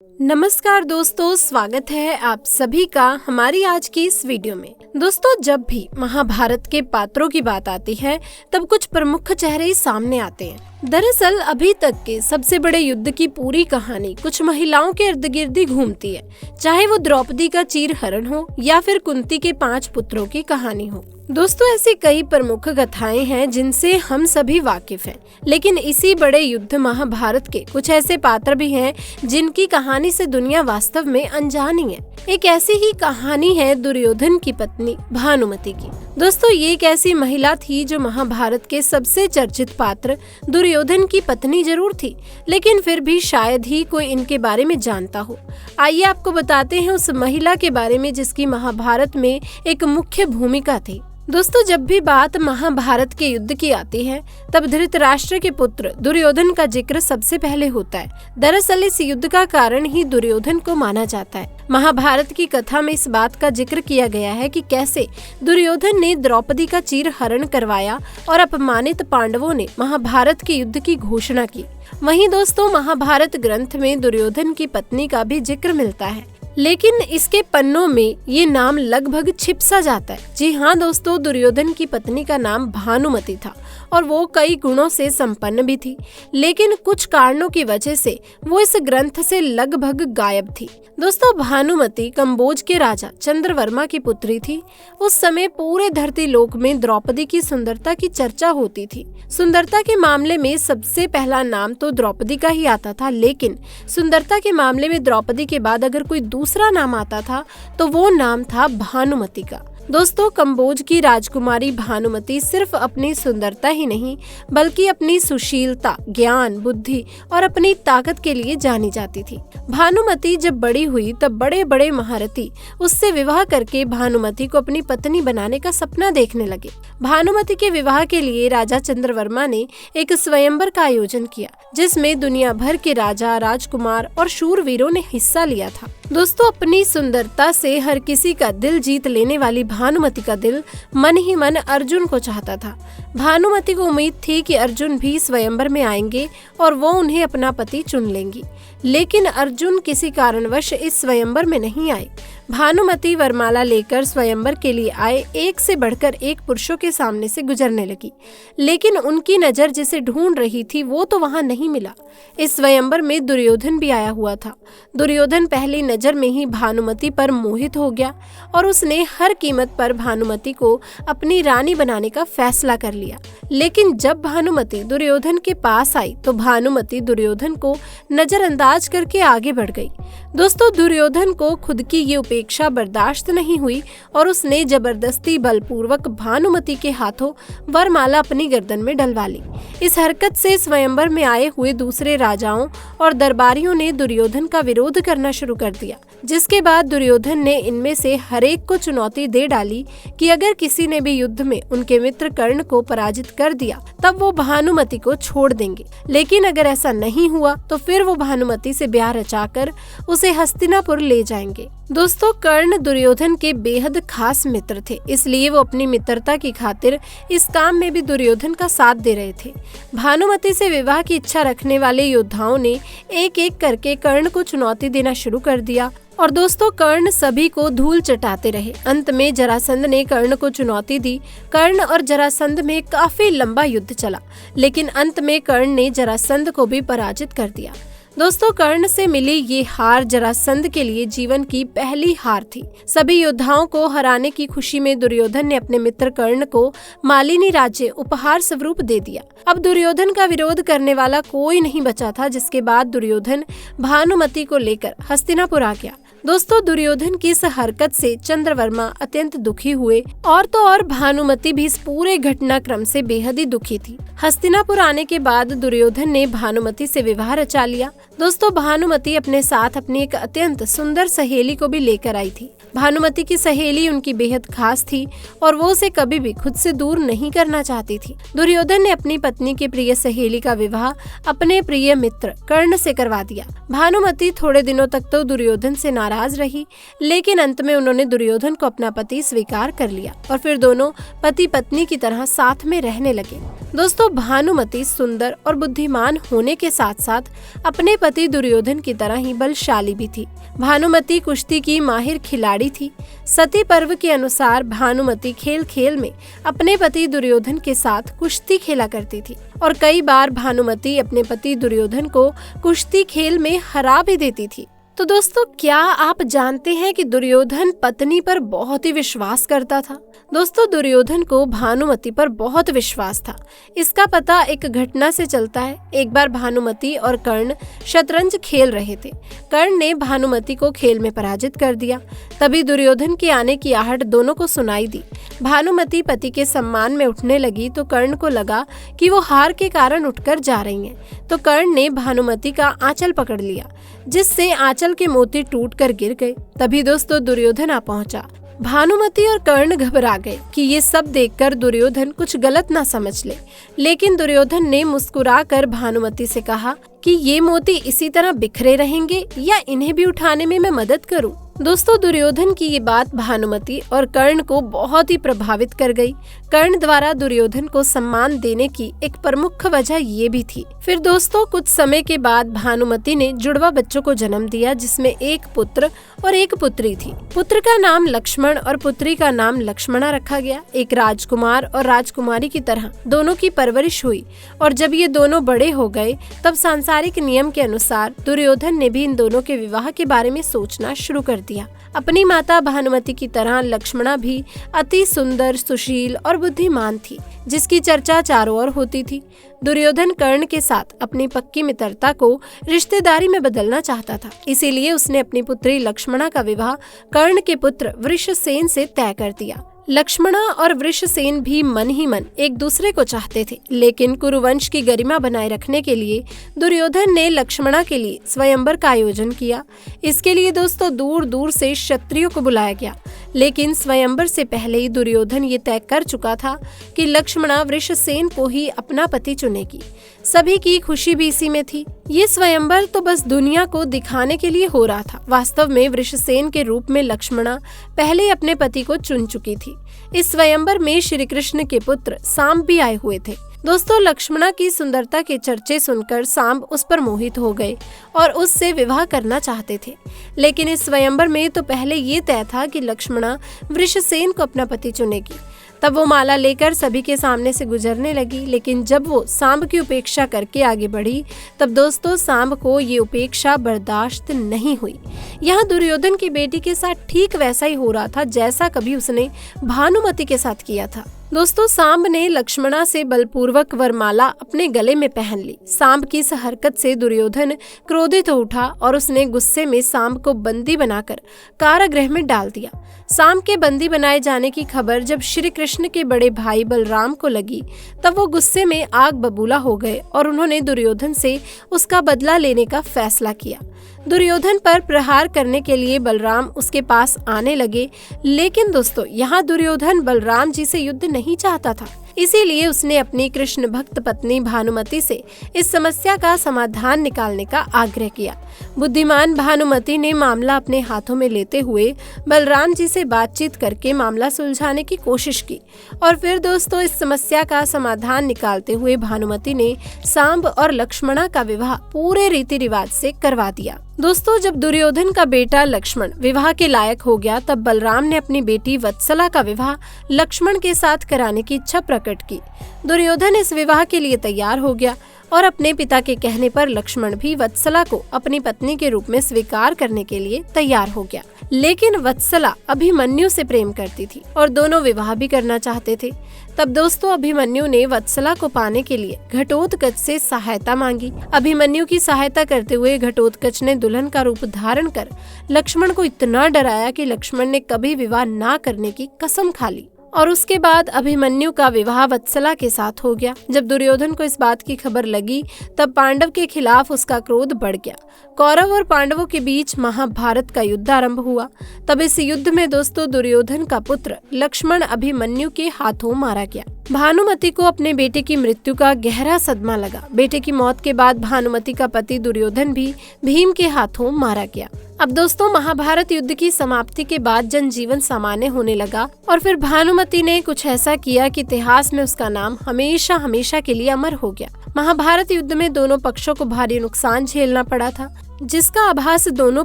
नमस्कार दोस्तों, स्वागत है आप सभी का हमारी आज की इस वीडियो में। दोस्तों, जब भी महाभारत के पात्रों की बात आती है तब कुछ प्रमुख चेहरे सामने आते हैं। दरअसल अभी तक के सबसे बड़े युद्ध की पूरी कहानी कुछ महिलाओं के इर्द गिर्द ही घूमती है, चाहे वो द्रौपदी का चीरहरण हो या फिर कुंती के 5 पुत्रों की कहानी हो। दोस्तों, ऐसी कई प्रमुख कथाएं हैं जिनसे हम सभी वाकिफ हैं, लेकिन इसी बड़े युद्ध महाभारत के कुछ ऐसे पात्र भी हैं जिनकी कहानी से दुनिया वास्तव में अनजानी है। एक ऐसी ही कहानी है दुर्योधन की पत्नी भानुमति की। दोस्तों, ये एक ऐसी महिला थी जो महाभारत के सबसे चर्चित पात्र दुर्योधन की पत्नी जरूर थी, लेकिन फिर भी शायद ही कोई इनके बारे में जानता हो। आइए आपको बताते हैं उस महिला के बारे में जिसकी महाभारत में एक मुख्य भूमिका थी। दोस्तों, जब भी बात महाभारत के युद्ध की आती है तब धृतराष्ट्र के पुत्र दुर्योधन का जिक्र सबसे पहले होता है। दरअसल इस युद्ध का कारण ही दुर्योधन को माना जाता है। महाभारत की कथा में इस बात का जिक्र किया गया है कि कैसे दुर्योधन ने द्रौपदी का चीरहरण करवाया और अपमानित पांडवों ने महाभारत के युद्ध की घोषणा की। वहीं दोस्तों, महाभारत ग्रंथ में दुर्योधन की पत्नी का भी जिक्र मिलता है, लेकिन इसके पन्नों में ये नाम लगभग छिप सा जाता है। जी हाँ दोस्तों, दुर्योधन की पत्नी का नाम भानुमति था और वो कई गुणों से संपन्न भी थी, लेकिन कुछ कारणों की वजह से वो इस ग्रंथ से लगभग गायब थी। दोस्तों, भानुमति कंबोज के राजा चंद्रवर्मा की पुत्री थी। उस समय पूरे धरती लोक में द्रौपदी की सुंदरता की चर्चा होती थी। सुंदरता के मामले में सबसे पहला नाम तो द्रौपदी का ही आता था, लेकिन सुंदरता के मामले में द्रौपदी के बाद अगर कोई दूसरा नाम आता था तो वो नाम था भानुमति का। दोस्तों, कंबोज की राजकुमारी भानुमति सिर्फ अपनी सुंदरता ही नहीं बल्कि अपनी सुशीलता, ज्ञान, बुद्धि और अपनी ताकत के लिए जानी जाती थी। भानुमति जब बड़ी हुई तब बड़े बड़े महारथी उससे विवाह करके भानुमति को अपनी पत्नी बनाने का सपना देखने लगे। भानुमति के विवाह के लिए राजा चंद्रवर्मा ने एक स्वयंवर का आयोजन किया, जिसमें दुनिया भर के राजा, राजकुमार और शूरवीरों ने हिस्सा लिया था। दोस्तों, अपनी सुंदरता से हर किसी का दिल जीत लेने वाली भानुमति का दिल मन ही मन अर्जुन को चाहता था। भानुमति को उम्मीद थी कि अर्जुन भी स्वयंवर में आएंगे और वो उन्हें अपना पति चुन लेंगी, लेकिन अर्जुन किसी कारणवश इस स्वयंवर में नहीं आए। भानुमति वरमाला लेकर स्वयंवर के लिए आए एक से बढ़कर एक पुरुषों के सामने से गुजरने लगी, लेकिन उनकी नजर जिसे ढूंढ रही थी वो तो वहां नहीं मिला। इस स्वयंवर में दुर्योधन भी आया हुआ था। दुर्योधन पहली नजर में ही भानुमति पर मोहित हो गया और उसने हर कीमत पर भानुमति को अपनी रानी बनाने का फैसला कर लिया। लेकिन जब भानुमति दुर्योधन के पास आई तो भानुमति दुर्योधन को नजरअंदाज करके आगे बढ़ गई। दोस्तों, दुर्योधन को खुद की ये उपेक्षा बर्दाश्त नहीं हुई और उसने जबरदस्ती बलपूर्वक भानुमति के हाथों वरमाला अपनी गर्दन में डलवा ली। इस हरकत से स्वयंवर में आए हुए दूसरे राजाओं और दरबारियों ने दुर्योधन का विरोध करना शुरू कर दिया, जिसके बाद दुर्योधन ने इनमें से हर एक को चुनौती दे डाली कि अगर किसी ने भी युद्ध में उनके मित्र कर्ण को पराजित कर दिया तब वो भानुमति को छोड़ देंगे, लेकिन अगर ऐसा नहीं हुआ तो फिर वो भानुमति से ब्याह रचाकर उसे हस्तिनापुर ले जाएंगे। दोस्तों, कर्ण दुर्योधन के बेहद खास मित्र थे, इसलिए वो अपनी मित्रता की खातिर इस काम में भी दुर्योधन का साथ दे रहे थे। भानुमति से विवाह की इच्छा रखने वाले योद्धाओं ने एक एक करके कर्ण को चुनौती देना शुरू कर दिया और दोस्तों, कर्ण सभी को धूल चटाते रहे। अंत में जरासंध ने कर्ण को चुनौती दी। कर्ण और जरासंध में काफी लंबा युद्ध चला, लेकिन अंत में कर्ण ने जरासंध को भी पराजित कर दिया। दोस्तों, कर्ण से मिली ये हार जरासंध के लिए जीवन की पहली हार थी। सभी योद्धाओं को हराने की खुशी में दुर्योधन ने अपने मित्र कर्ण को मालिनी राज्य उपहार स्वरूप दे दिया। अब दुर्योधन का विरोध करने वाला कोई नहीं बचा था, जिसके बाद दुर्योधन भानुमति को लेकर हस्तिनापुर आ गया। दोस्तों, दुर्योधन की इस हरकत से चंद्रवर्मा अत्यंत दुखी हुए और तो और भानुमति भी इस पूरे घटनाक्रम से बेहद ही दुखी थी। हस्तिनापुर आने के बाद दुर्योधन ने भानुमति से विवाह रचा लिया। दोस्तों, भानुमति अपने साथ अपनी एक अत्यंत सुंदर सहेली को भी लेकर आई थी। भानुमति की सहेली उनकी बेहद खास थी और वो उसे कभी भी खुद से दूर नहीं करना चाहती थी। दुर्योधन ने अपनी पत्नी के प्रिय सहेली का विवाह अपने प्रिय मित्र कर्ण से करवा दिया। भानुमति थोड़े दिनों तक तो दुर्योधन से नाराज रही, लेकिन अंत में उन्होंने दुर्योधन को अपना पति स्वीकार कर लिया और फिर दोनों पति पत्नी की तरह साथ में रहने लगे। दोस्तों भानुमति सुंदर और बुद्धिमान होने के साथ साथ अपने पति दुर्योधन की तरह ही बलशाली भी थी। भानुमति कुश्ती की माहिर खिलाड़ी थी। सती पर्व के अनुसार भानुमति खेल खेल में अपने पति दुर्योधन के साथ कुश्ती खेला करती थी और कई बार भानुमति अपने पति दुर्योधन को कुश्ती खेल में हरा भी देती थी। तो दोस्तों क्या आप जानते हैं कि दुर्योधन पत्नी पर बहुत ही विश्वास करता था। दोस्तों दुर्योधन को भानुमति पर बहुत विश्वास था। इसका पता एक घटना से चलता है। एक बार भानुमति और कर्ण शतरंज खेल रहे थे। कर्ण ने भानुमति को खेल में पराजित कर दिया। तभी दुर्योधन के आने की आहट दोनों को सुनाई दी। भानुमति पति के सम्मान में उठने लगी तो कर्ण को लगा कि वो हार के कारण उठकर जा रही हैं। तो कर्ण ने भानुमति का आंचल पकड़ लिया, जिससे आंचल के मोती टूटकर गिर गए। तभी दोस्तों दुर्योधन आ पहुंचा। भानुमति और कर्ण घबरा गए कि ये सब देखकर दुर्योधन कुछ गलत ना समझ ले, लेकिन दुर्योधन ने मुस्कुराकर भानुमति से कहा कि ये मोती इसी तरह बिखरे रहेंगे या इन्हें भी उठाने में मैं मदद करूं। दोस्तों दुर्योधन की ये बात भानुमति और कर्ण को बहुत ही प्रभावित कर गई। कर्ण द्वारा दुर्योधन को सम्मान देने की एक प्रमुख वजह ये भी थी। फिर दोस्तों कुछ समय के बाद भानुमति ने जुड़वा बच्चों को जन्म दिया, जिसमें एक पुत्र और एक पुत्री थी। पुत्र का नाम लक्ष्मण और पुत्री का नाम लक्ष्मणा रखा गया। एक राजकुमार और राजकुमारी की तरह दोनों की परवरिश हुई और जब ये दोनों बड़े हो गए तब सांसारिक नियम के अनुसार दुर्योधन ने भी इन दोनों के विवाह के बारे में सोचना शुरू कर दिया। अपनी माता भानुमति की तरह लक्ष्मणा भी अति सुंदर, सुशील और बुद्धिमान थी, जिसकी चर्चा चारों ओर होती थी। दुर्योधन कर्ण के साथ अपनी पक्की मित्रता को रिश्तेदारी में बदलना चाहता था, इसीलिए उसने अपनी पुत्री लक्ष्मणा का विवाह कर्ण के पुत्र वृषसेन से तय कर दिया। लक्ष्मणा और वृषसेन भी मन ही मन एक दूसरे को चाहते थे, लेकिन कुरुवंश की गरिमा बनाए रखने के लिए दुर्योधन ने लक्ष्मणा के लिए स्वयंवर का आयोजन किया। इसके लिए दोस्तों दूर दूर से क्षत्रियों को बुलाया गया, लेकिन स्वयंवर से पहले ही दुर्योधन ये तय कर चुका था कि लक्ष्मणा वृषसेन को ही अपना पति चुनेगी। सभी की खुशी भी इसी में थी। ये स्वयंवर तो बस दुनिया को दिखाने के लिए हो रहा था। वास्तव में वृषसेन के रूप में लक्ष्मणा पहले अपने पति को चुन चुकी थी। इस स्वयंवर में श्री कृष्ण के पुत्र सांब भी आए हुए थे। दोस्तों लक्ष्मणा की सुंदरता के चर्चे सुनकर सांब उस पर मोहित हो गए और उससे विवाह करना चाहते थे, लेकिन इस स्वयंवर में तो पहले ये तय था कि लक्ष्मणा वृषसेन को अपना पति चुनेगी। तब वो माला लेकर सभी के सामने से गुजरने लगी, लेकिन जब वो सांब की उपेक्षा करके आगे बढ़ी तब दोस्तों सांब को ये उपेक्षा बर्दाश्त नहीं हुई। यहाँ दुर्योधन की बेटी के साथ ठीक वैसा ही हो रहा था जैसा कभी उसने भानुमति के साथ किया था। दोस्तों सांब ने लक्ष्मणा से बलपूर्वक वरमाला अपने गले में पहन ली। सांब की इस हरकत से दुर्योधन क्रोधित हो उठा और उसने गुस्से में सांब को बंदी बनाकर कारागृह में डाल दिया। सांब के बंदी बनाए जाने की खबर जब श्री कृष्ण के बड़े भाई बलराम को लगी तब वो गुस्से में आग बबूला हो गए और उन्होंने दुर्योधन से उसका बदला लेने का फैसला किया। दुर्योधन पर प्रहार करने के लिए बलराम उसके पास आने लगे, लेकिन दोस्तों यहाँ दुर्योधन बलराम जी से युद्ध नहीं चाहता था, इसीलिए उसने अपनी कृष्ण भक्त पत्नी भानुमति से इस समस्या का समाधान निकालने का आग्रह किया। बुद्धिमान भानुमति ने मामला अपने हाथों में लेते हुए बलराम जी से बातचीत करके मामला सुलझाने की कोशिश की और फिर दोस्तों इस समस्या का समाधान निकालते हुए भानुमति ने सांब और लक्ष्मणा का विवाह पूरे रीति रिवाज से करवा दिया। दोस्तों जब दुर्योधन का बेटा लक्ष्मण विवाह के लायक हो गया तब बलराम ने अपनी बेटी वत्सला का विवाह लक्ष्मण के साथ कराने की इच्छा प्रकट की। दुर्योधन इस विवाह के लिए तैयार हो गया और अपने पिता के कहने पर लक्ष्मण भी वत्सला को अपनी पत्नी के रूप में स्वीकार करने के लिए तैयार हो गया। लेकिन वत्सला अभिमन्यु से प्रेम करती थी और दोनों विवाह भी करना चाहते थे। तब दोस्तों अभिमन्यु ने वत्सला को पाने के लिए घटोत्कच से सहायता मांगी। अभिमन्यु की सहायता करते हुए घटोत्कच ने दुल्हन का रूप धारण कर लक्ष्मण को इतना डराया कि लक्ष्मण ने कभी विवाह ना करने की कसम खा ली और उसके बाद अभिमन्यु का विवाह वत्सला के साथ हो गया। जब दुर्योधन को इस बात की खबर लगी तब पांडव के खिलाफ उसका क्रोध बढ़ गया। कौरव और पांडवों के बीच महाभारत का युद्ध आरंभ हुआ। तब इस युद्ध में दोस्तों दुर्योधन का पुत्र लक्ष्मण अभिमन्यु के हाथों मारा गया। भानुमति को अपने बेटे की मृत्यु का गहरा सदमा लगा। बेटे की मौत के बाद भानुमति का पति दुर्योधन भी भीम के हाथों मारा गया। अब दोस्तों महाभारत युद्ध की समाप्ति के बाद जनजीवन सामान्य होने लगा और फिर भानुमति ने कुछ ऐसा किया कि इतिहास में उसका नाम हमेशा हमेशा के लिए अमर हो गया। महाभारत युद्ध में दोनों पक्षों को भारी नुकसान झेलना पड़ा था, जिसका आभास दोनों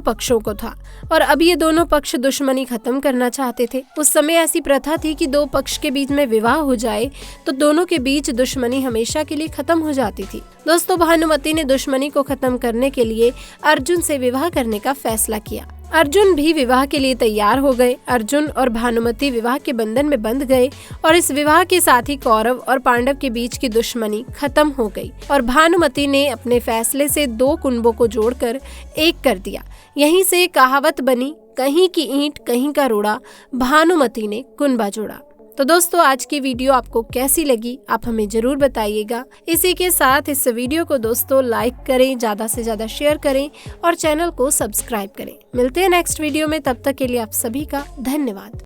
पक्षों को था और अब ये दोनों पक्ष दुश्मनी खत्म करना चाहते थे। उस समय ऐसी प्रथा थी कि दो पक्ष के बीच में विवाह हो जाए तो दोनों के बीच दुश्मनी हमेशा के लिए खत्म हो जाती थी। दोस्तों भानुमति ने दुश्मनी को खत्म करने के लिए अर्जुन से विवाह करने का फैसला किया। अर्जुन भी विवाह के लिए तैयार हो गए। अर्जुन और भानुमति विवाह के बंधन में बंध गए और इस विवाह के साथ ही कौरव और पांडव के बीच की दुश्मनी खत्म हो गई और भानुमति ने अपने फैसले से दो कुंभों को जोड़कर एक कर दिया। यहीं से कहावत बनी, कहीं की ईंट कहीं का रोड़ा, भानुमति ने कुंभा जोड़ा। तो दोस्तों आज की वीडियो आपको कैसी लगी आप हमें जरूर बताइएगा। इसी के साथ इस वीडियो को दोस्तों लाइक करें, ज्यादा से ज्यादा शेयर करें और चैनल को सब्सक्राइब करें। मिलते हैं नेक्स्ट वीडियो में, तब तक के लिए आप सभी का धन्यवाद।